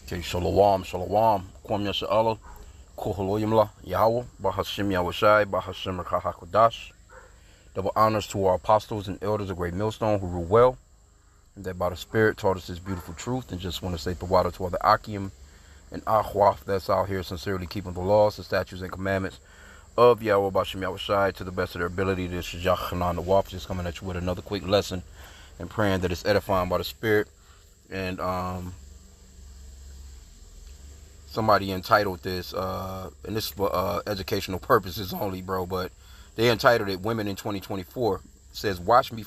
Okay, shalom, shalom. Kwam Yasha'Allah, Kuhaloyimla, Yahweh, Bahashim Yahushai, Bahashim Rakahakodash. Double honors to our apostles and elders of Great Millstone who rule well, and that by the Spirit taught us this beautiful truth. And just want to say the water to all the H.I.M and Ahwaf that's out here sincerely keeping the laws, the statutes, and commandments of Yahweh Bahashim Yahushai to the best of their ability. This is Yachanan the Waf, just coming at you with another quick lesson and praying that it's edifying by the Spirit. And somebody entitled this, and this is for educational purposes only, bro, but they entitled it "Women in 2024." It says, watch me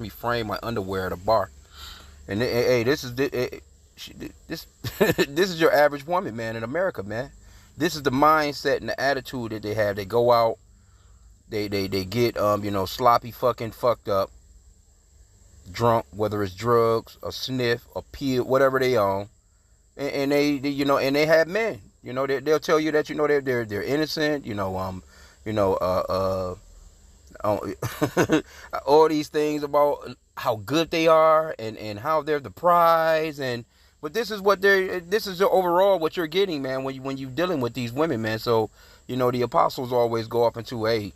frame my underwear at a bar. And hey, this is this is your average woman, man, in America, man. This is the mindset and the attitude that they have. They go out, they get sloppy fucking fucked up, drunk, whether it's drugs, a sniff, a pill, whatever they own. And they and they have men, they'll tell you that, they're innocent, all these things about how good they are and how they're the prize, but this is overall what you're getting, man, when you dealing with these women, man. So, the apostles always go up into, hey,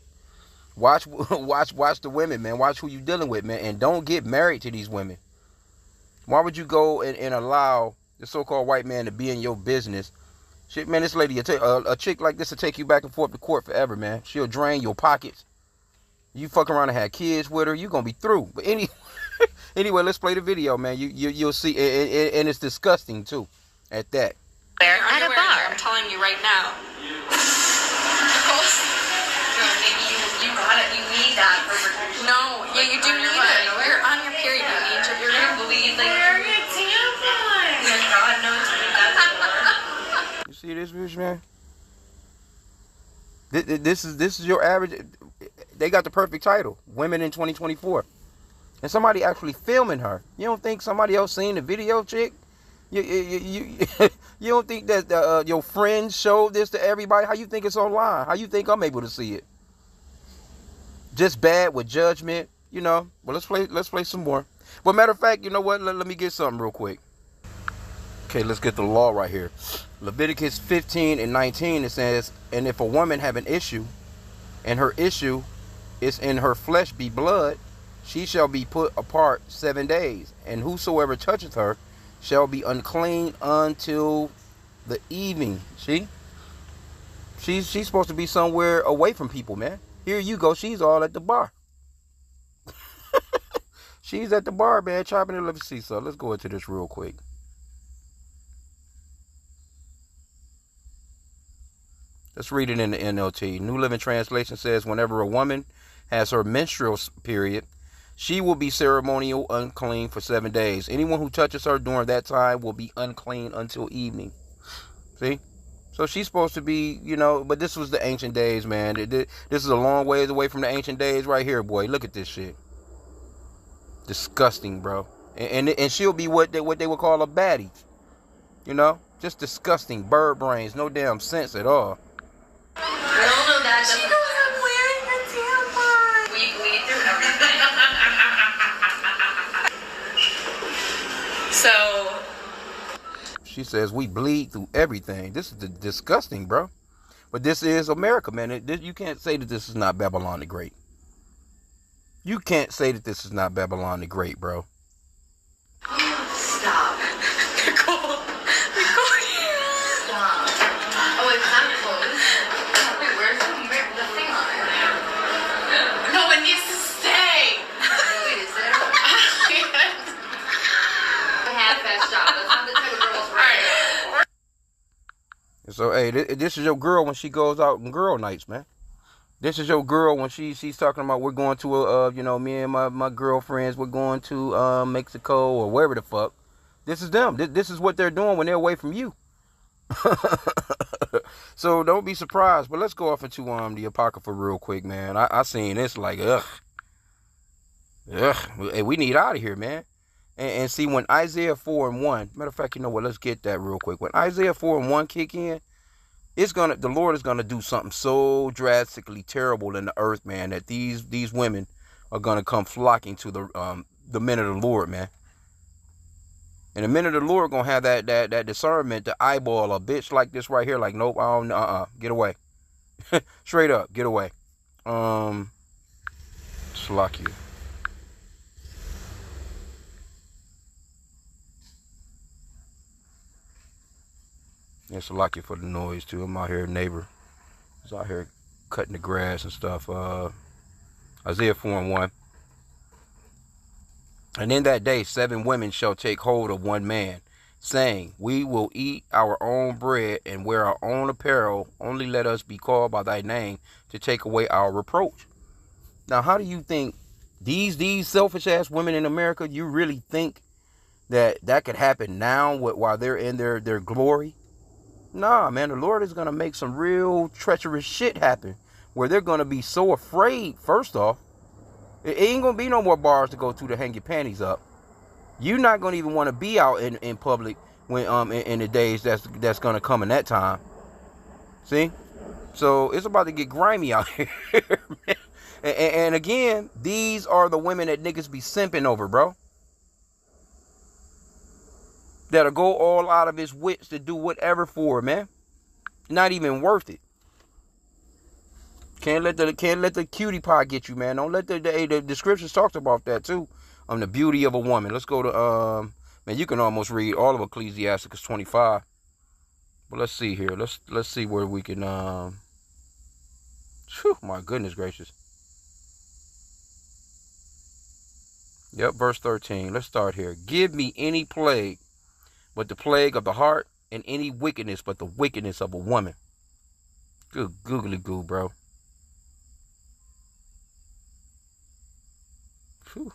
watch the women, man. Watch who you dealing with, man, and don't get married to these women. Why would you go and allow the so-called white man to be in your business? Shit, man, this lady, a chick like this will take you back and forth to court forever, man. She'll drain your pockets. You fuck around and have kids with her, you're going to be through. But anyway, let's play the video, man. You'll see, and it's disgusting, too, at that. At a bar. I'm telling you right now. You got it. You need that for protection. No, yeah, you do need it. You're on your period. You're going to believe that you're a tampon. God knows what that's for. You see this bitch, man? This is your average. They got the perfect title, Women in 2024. And somebody actually filming her. You don't think somebody else seen the video, chick? You don't think that your friends showed this to everybody? How you think it's online? How you think I'm able to see it? Just bad with judgment, Well, let's play some more. But matter of fact, you know what? Let me get something real quick. Okay, let's get the law right here. Leviticus 15 and 19, it says, and if a woman have an issue, and her issue is in her flesh be blood, she shall be put apart 7 days, and whosoever toucheth her shall be unclean until the evening. See? She's supposed to be somewhere away from people, man. Here you go. She's all at the bar. She's at the bar, man, chopping it. Let me see. So let's go into this real quick. Let's read it in the NLT. New Living Translation says, whenever a woman has her menstrual period, she will be ceremonial unclean for 7 days. Anyone who touches her during that time will be unclean until evening. See? So she's supposed to be, but this was the ancient days, man. This is a long ways away from the ancient days right here, boy. Look at this shit. Disgusting, bro. And she'll be what they would call a baddie. Just disgusting. Bird brains. No damn sense at all. We all know that. She knows I'm wearing a tampon. We bleed through everything. So. She says we bleed through everything. This is disgusting, bro. But this is America, man. You can't say that this is not Babylon the Great. You can't say that this is not Babylon the Great, bro. Stop. Nicole. Stop. Oh, wait, I'm closed. Wait, where's the thing on it? No, it needs to stay. Wait, is there? Half-ass job. That's not the type of girls we're right. So, hey, this is your girl when she goes out on girl nights, man. This is your girl when she's talking about we're going to me and my girlfriends, we're going to Mexico or wherever the fuck. This is them. This is what they're doing when they're away from you. So don't be surprised. But let's go off into the Apocrypha real quick, man. I seen this like ugh. Hey, we need out of here, man. And see, when Isaiah 4 and 1, matter of fact, you know what? Let's get that real quick. When Isaiah 4 and 1 kick in, the Lord is gonna do something so drastically terrible in the earth, man, that these women are gonna come flocking to the men of the Lord, man. And the minute the Lord gonna have that discernment to eyeball a bitch like this right here, like, nope, I don't, get away. Straight up, get away. Slack you. Yeah, slack you for the noise too. I'm out here, neighbor. He's out here cutting the grass and stuff. Isaiah 4:1. And in that day 7 women shall take hold of one man, saying, we will eat our own bread and wear our own apparel. Only let us be called by thy name to take away our reproach. Now, how do you think these selfish ass women in America, you really think that could happen now while they're in their glory? Nah, man, the Lord is going to make some real treacherous shit happen where they're going to be so afraid. First off, it ain't going to be no more bars to go to hang your panties up. You're not going to even want to be out in public when in the days that's going to come in that time. See? So it's about to get grimy out here. and again, these are the women that niggas be simping over, bro. That'll go all out of his wits to do whatever for, man. Not even worth it. Can't let the cutie pie get you, man. Don't let the scriptures talked about that too. The beauty of a woman. Let's go to man, you can almost read all of Ecclesiasticus 25. But let's see here. Let's see where we can whew, my goodness gracious. Yep, verse 13. Let's start here. Give me any plague but the plague of the heart, and any wickedness but the wickedness of a woman. Good googly goo, bro. Whew.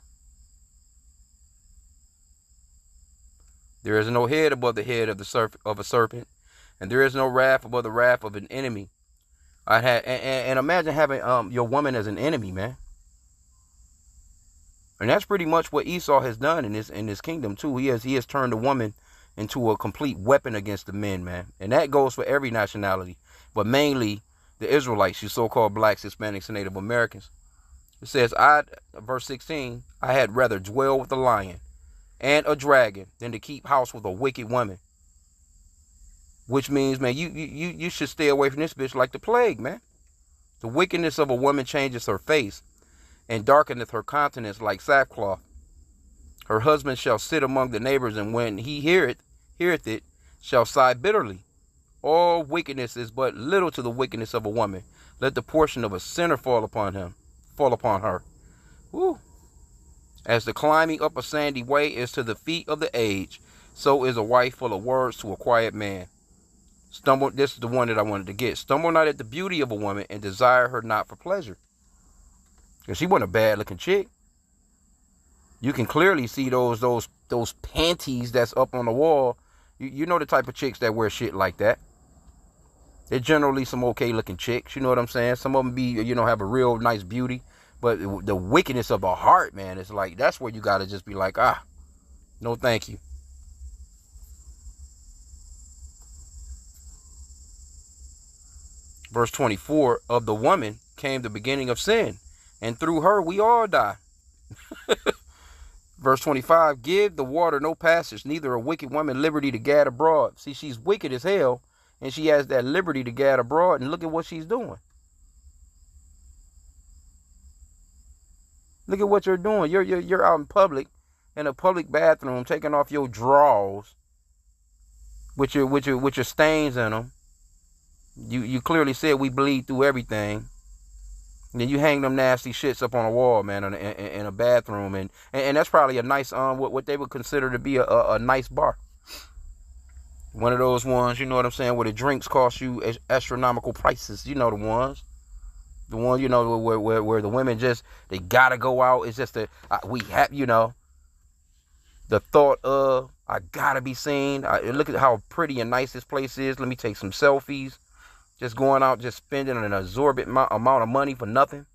There is no head above the head of a serpent, and there is no wrath above the wrath of an enemy. And imagine having your woman as an enemy, man. And that's pretty much what Esau has done in this kingdom too. He has turned a woman into a complete weapon against the men, man. And that goes for every nationality, but mainly the Israelites, you so-called blacks, Hispanics, and Native Americans. It says, verse 16, I had rather dwell with a lion and a dragon than to keep house with a wicked woman. Which means, man, you should stay away from this bitch like the plague, man. The wickedness of a woman changes her face and darkeneth her countenance like sackcloth. Her husband shall sit among the neighbors, and when he heareth it, shall sigh bitterly. All wickedness is but little to the wickedness of a woman. Let the portion of a sinner fall upon her. Woo. As the climbing up a sandy way is to the feet of the aged, so is a wife full of words to a quiet man. This is the one that I wanted to get. Stumble not at the beauty of a woman, and desire her not for pleasure. Because she wasn't a bad looking chick. You can clearly see those panties that's up on the wall. You know the type of chicks that wear shit like that. They're generally some okay looking chicks. You know what I'm saying? Some of them have a real nice beauty. But the wickedness of the heart, man, it's like, that's where you got to just be like, no thank you. Verse 24, of the woman came the beginning of sin, and through her we all die. Verse 25, give the water no passage, neither a wicked woman liberty to gad abroad. See, she's wicked as hell, and she has that liberty to gad abroad, and look at what she's doing. Look at what you're doing. You're out in public, in a public bathroom, taking off your drawers with your stains in them. You clearly said we bleed through everything. And then you hang them nasty shits up on a wall, man, in a bathroom, and that's probably a nice what they would consider to be a nice bar. One of those ones, you know what I'm saying, where the drinks cost you astronomical prices. You know the ones, where the women just, they gotta go out. It's just the thought of, I gotta be seen. Look at how pretty and nice this place is. Let me take some selfies. Just going out, just spending an exorbitant amount of money for nothing.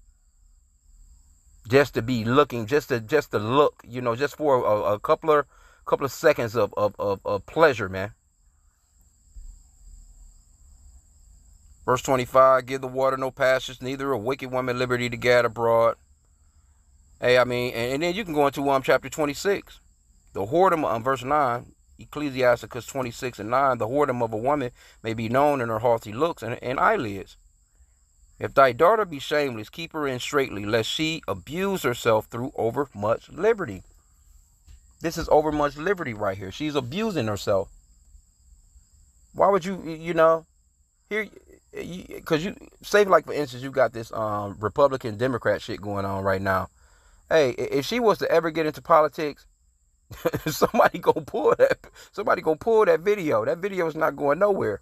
Just to be looking, just to look, just for a couple of seconds of pleasure, man. Verse 25, give the water no passage, neither a wicked woman liberty to gad abroad. Hey, I mean, and then you can go into chapter 26. The whoredom, verse 9, Ecclesiasticus 26:9, the whoredom of a woman may be known in her haughty looks and eyelids. If thy daughter be shameless, keep her in straitly, lest she abuse herself through overmuch liberty. This is overmuch liberty right here. She's abusing herself. Why would you, here, because you, say like for instance, you got this Republican Democrat shit going on right now. Hey, if she was to ever get into politics, somebody gonna pull that video. That video is not going nowhere.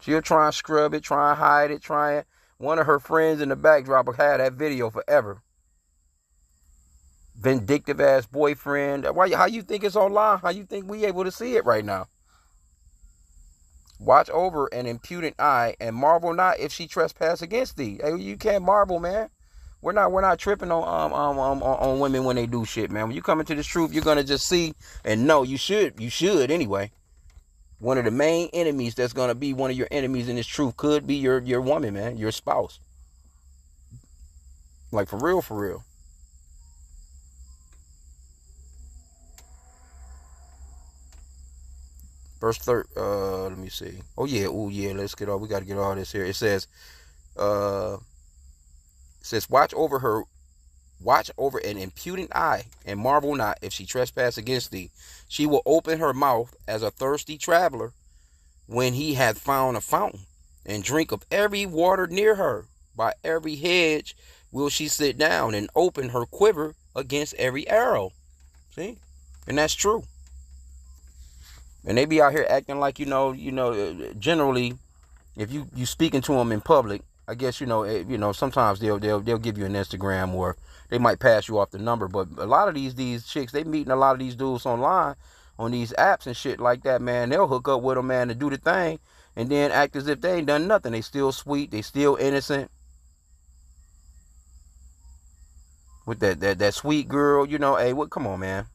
She'll try and scrub it, try and hide it, one of her friends in the backdrop will have that video forever. Vindictive ass boyfriend. How you think it's online? How you think we able to see it right now? Watch over an impudent eye, and marvel not if she trespass against thee. Hey, you can't marvel, man. We're not tripping on women when they do shit, man. When you come into this truth, you're gonna just see and know. You should anyway. One of the main enemies that's gonna be one of your enemies in this truth could be your woman, man, your spouse. Like for real. Verse 3, let me see. Oh yeah, let's get all, we got to get all this here. It says, watch over an impudent eye, and marvel not if she trespass against thee. She will open her mouth as a thirsty traveler when he hath found a fountain, and drink of every water near her. By every hedge will she sit down, and open her quiver against every arrow. See? And that's true. And they be out here acting like, generally, if you speaking to them in public, I guess, sometimes they'll give you an Instagram, or they might pass you off the number. But a lot of these chicks, they meeting a lot of these dudes online on these apps and shit like that, man. They'll hook up with them, man, to do the thing, and then act as if they ain't done nothing. They still sweet. They still innocent. With that sweet girl, hey, come on, man.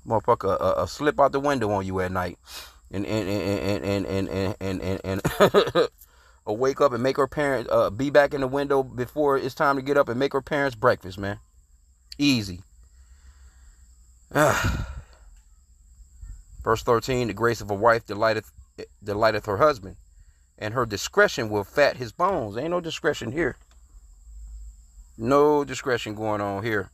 Motherfucker, slip out the window on you at night, and or wake up and make her parents be back in the window before it's time to get up and make her parents breakfast, man. Easy. Verse 13: the grace of a wife delighteth her husband, and her discretion will fat his bones. Ain't no discretion here. No discretion going on here.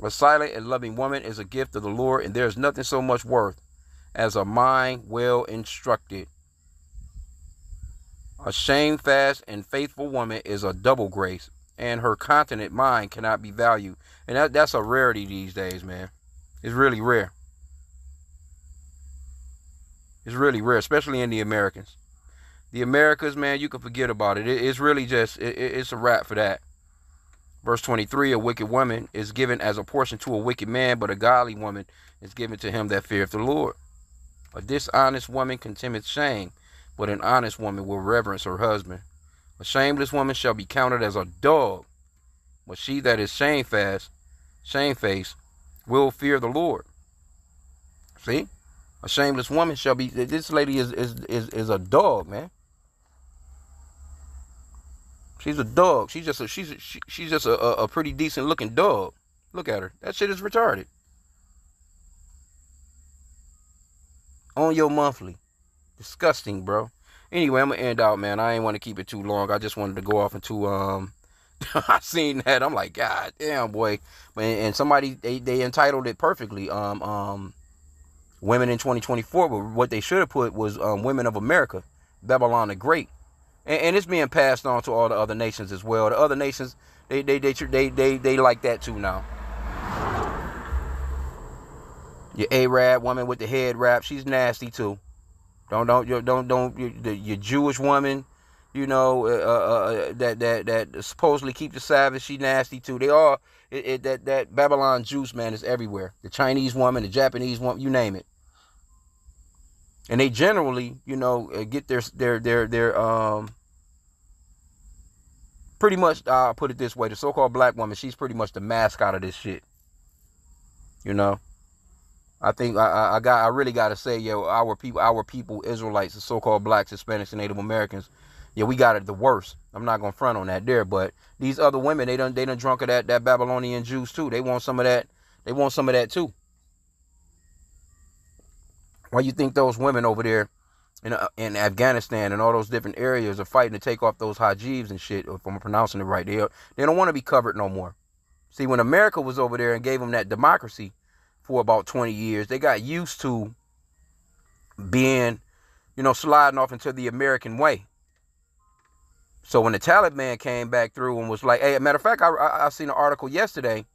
A silent and loving woman is a gift of the Lord, and there is nothing so much worth as a mind well instructed. A shamefast and faithful woman is a double grace, and her continent mind cannot be valued. And that's a rarity these days, man. It's really rare. It's really rare, especially in the Americans. The Americas, man, you can forget about it. It's really just, it's a wrap for that. Verse 23, a wicked woman is given as a portion to a wicked man, but a godly woman is given to him that feareth the Lord. A dishonest woman contemneth shame, but an honest woman will reverence her husband. A shameless woman shall be counted as a dog, but she that is shamefaced, will fear the Lord. See? A shameless woman shall be, this lady is a dog, man. She's a dog. She's just a pretty decent looking dog. Look at her. That shit is retarded. On your monthly. Disgusting, bro. Anyway, I'm gonna end out, man. I ain't want to keep it too long. I just wanted to go off into I seen that. I'm like, God damn, boy. And somebody they entitled it perfectly. Women in 2024. But what they should have put was Women of America, Babylon the Great. And it's being passed on to all the other nations as well. The other nations, they like that too now. Your Arab woman with the head wrap, she's nasty too. Your Jewish woman, that supposedly keep the Sabbath, she nasty too. They all that Babylon juice, man, is everywhere. The Chinese woman, the Japanese woman, you name it. And they generally, get their pretty much, I'll put it this way, the so-called black woman, she's pretty much the mascot of this shit. I think I really got to say, our people, Israelites, the so-called blacks, Hispanics, and Native Americans, we got it the worst. I'm not going to front on that there, but these other women, they done drunk of that Babylonian juice too. They want some of that. They want some of that too. Why you think those women over there in Afghanistan and all those different areas are fighting to take off those hijabs and shit, if I'm pronouncing it right? They don't want to be covered no more. See, when America was over there and gave them that democracy for about 20 years, they got used to being, sliding off into the American way. So when the Taliban came back through and was like, hey, matter of fact, I seen an article yesterday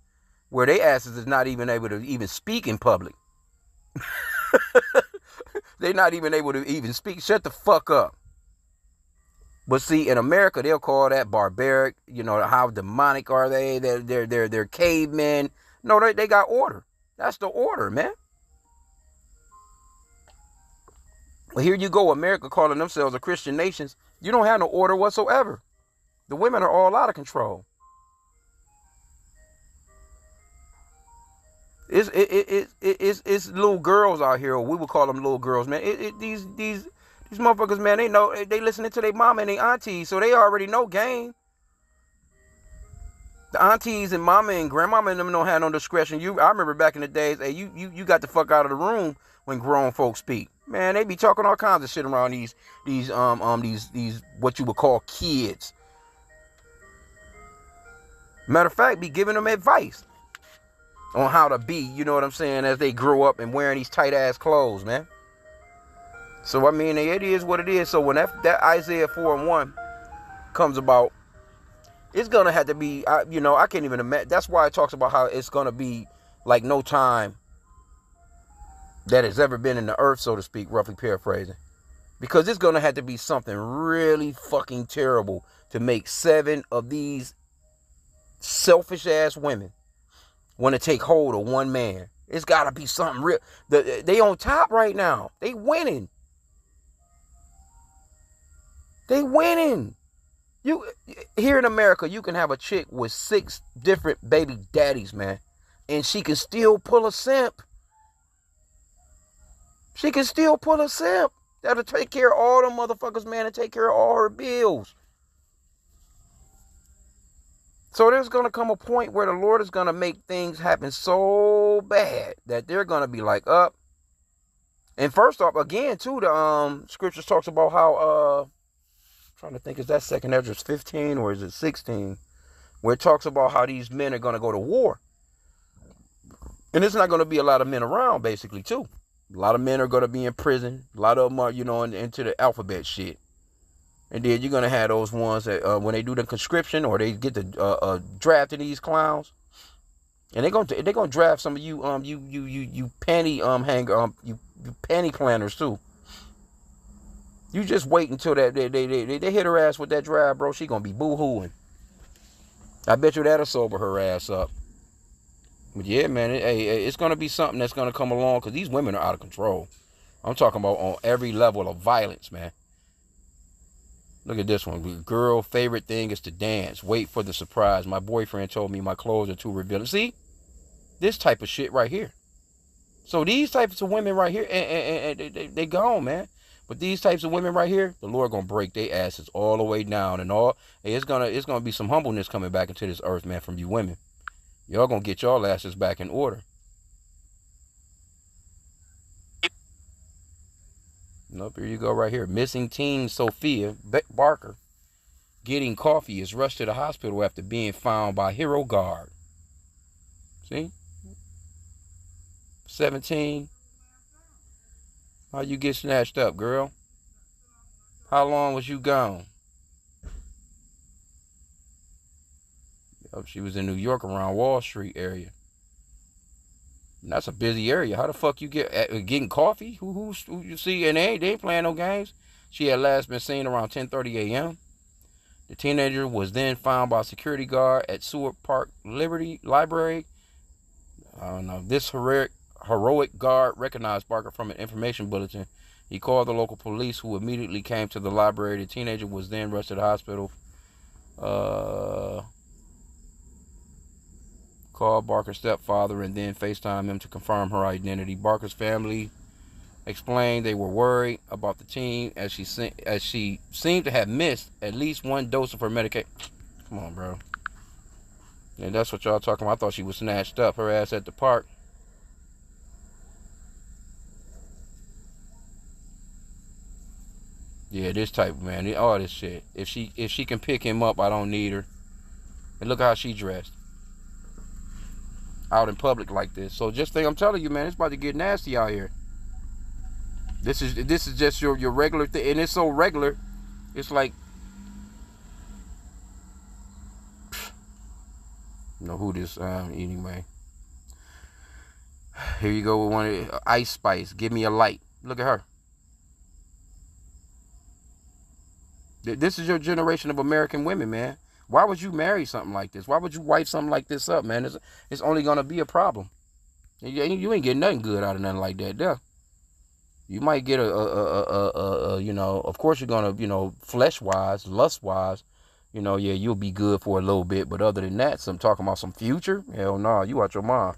where they asses is not even able to even speak in public. They're not even able to even speak. Shut the fuck up. But see, in America, they'll call that barbaric. How demonic are they? They're cavemen. No, they got order. That's the order, man. Well, here you go, America calling themselves a Christian nation. You don't have no order whatsoever. The women are all out of control. It's little girls out here, or we would call them little girls, man. These motherfuckers, man, they know, they listening to their mama and their aunties, so they already know game. The aunties and mama and grandmama and them don't have no discretion. I remember back in the days, hey, you got the fuck out of the room when grown folks speak. Man, they be talking all kinds of shit around these what you would call kids. Matter of fact, be giving them advice on how to be, you know what I'm saying, as they grow up and wearing these tight ass clothes, man. So I mean, it is what it is. So when that Isaiah 4:1 comes about, it's gonna have to be, I can't even imagine. That's why it talks about how it's gonna be like no time that has ever been in the earth, so to speak, roughly paraphrasing. Because it's gonna have to be something really fucking terrible to make 7 of these selfish ass women want to take hold of one man. It's gotta be something real. They on top right now. They winning. They winning. Here in America, you can have a chick with 6 different baby daddies, man, and she can still pull a simp. She can still pull a simp that'll take care of all them motherfuckers, man, and take care of all her bills. So there's going to come a point where the Lord is going to make things happen so bad that they're going to be like, up. And first off, again, too, the scriptures talks about how, trying to think, is that 2 Ezra 15 or is it 16? Where it talks about how these men are going to go to war. And there's not going to be a lot of men around, basically, too. A lot of men are going to be in prison. A lot of them are, into the alphabet shit. And then you're going to have those ones that when they do the conscription or they get the drafting these clowns. And they're gonna draft some of you you panty hanger you panty planners too. You just wait until that they hit her ass with that drive, bro. She gonna be boo-hooing. I bet you that'll sober her ass up. But yeah, man, it's gonna be something that's gonna come along because these women are out of control. I'm talking about on every level of violence, man. Look at this one. Girl, favorite thing is to dance. Wait for the surprise. My boyfriend told me my clothes are too revealing. See? This type of shit right here. So these types of women right here, and they gone, man. But these types of women right here, the Lord gonna break their asses all the way down and all. Hey, it's gonna be some humbleness coming back into this earth, man, from you women. Y'all gonna get y'all asses back in order. Nope, here you go right here. Missing teen Sophia Barker getting coffee is rushed to the hospital after being found by Hero Guard. See? 17. How you get snatched up, girl? How long was you gone? She was in New York around Wall Street area. And that's a busy area. How the fuck you getting coffee? Who you see? And they ain't playing no games. She had last been seen around 10:30 a.m. The teenager was then found by a security guard at Seward Park Library. I don't know. This heroic guard recognized Barker from an information bulletin. He called the local police, who immediately came to the library. The teenager was then rushed to the hospital. Called Barker's stepfather and then FaceTimed him to confirm her identity. Barker's family explained they were worried about the teen as she seemed to have missed at least one dose of her medication. Come on, bro. And that's what y'all talking about. I thought she was snatched up. Her ass at the park. Yeah, this type, man. All this shit. If she can pick him up, I don't need her. And look how she dressed. Out in public like this. So just think, I'm telling you, man, it's about to get nasty out here. This is just your regular thing, and it's so regular. It's like, you know who this anyway. Here you go with one of Ice Spice. Give me a light. Look at her. This is your generation of American women, man. Why would you marry something like this? Why would you wife something like this up, man? It's only gonna be a problem. You ain't getting nothing good out of nothing like that, there. You might get you know, of course you're gonna, you know, flesh wise, lust wise, you know, yeah, you'll be good for a little bit, but other than that, some talking about some future, hell no, you out your mind.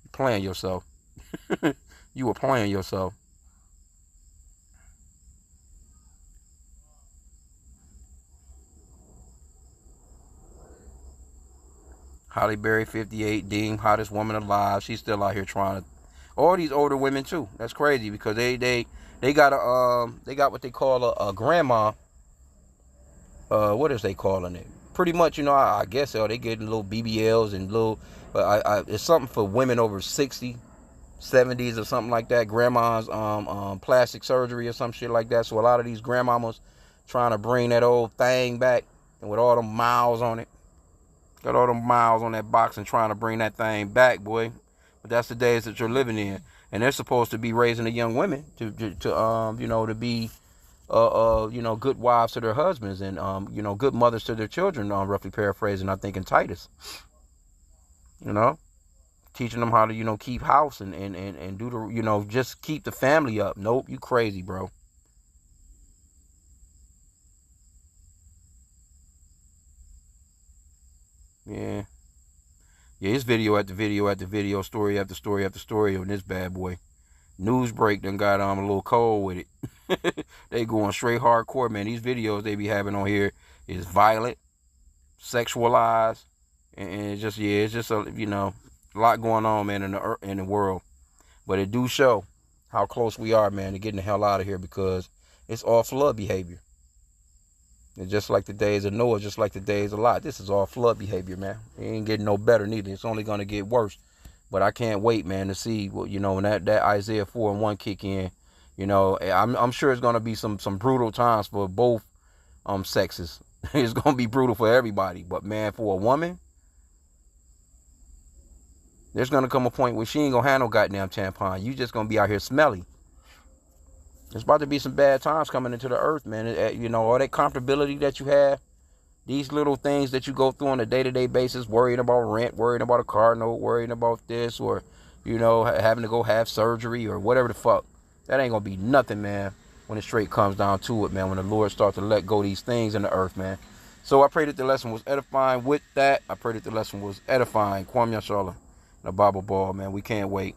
You playing yourself. You were playing yourself. Holly Berry 58, deemed hottest woman alive. She's still out here trying to. All these older women too. That's crazy because they got they got what they call a grandma. What is they calling it? Pretty much, you know, I guess they getting little BBLs and little. It's something for women over 60, 70s or something like that. Grandma's plastic surgery or some shit like that. So a lot of these grandmamas trying to bring that old thing back, and with all them miles on it. Got all them miles on that box and trying to bring that thing back, boy. But that's the days that you're living in, and they're supposed to be raising the young women to you know, to be you know, good wives to their husbands and you know, good mothers to their children. Roughly paraphrasing, I think in Titus. You know, teaching them how to, you know, keep house and do the, you know, just keep the family up. Nope, you crazy, bro. Yeah. Yeah, it's video after video after video, story after story after story on this bad boy. News break done got a little cold with it. They going straight hardcore, man. These videos they be having on here is violent, sexualized, and it's just, yeah, it's just a, you know, a lot going on, man, in the world. But it do show how close we are, man, to getting the hell out of here because it's all flood behavior. And just like the days of Noah, just like the days of Lot, this is all flood behavior, man. It ain't getting no better neither. It's only gonna get worse. But I can't wait, man, to see what, you know, when that Isaiah 4:1 kick in. You know, I'm sure it's gonna be some brutal times for both sexes. It's gonna be brutal for everybody. But man, for a woman, there's gonna come a point where she ain't gonna have no goddamn tampon. You just gonna be out here smelly. There's about to be some bad times coming into the earth, man. You know, all that comfortability that you have, these little things that you go through on a day-to-day basis, worrying about rent, worrying about a car note, worrying about this, or, you know, having to go have surgery or whatever the fuck. That ain't gonna be nothing, man, when it straight comes down to it, man, when the Lord starts to let go these things in the earth, man. So I pray that the lesson was edifying with that. I pray that the lesson was edifying. Kwame Yashala, the Bible Ball, man. We can't wait.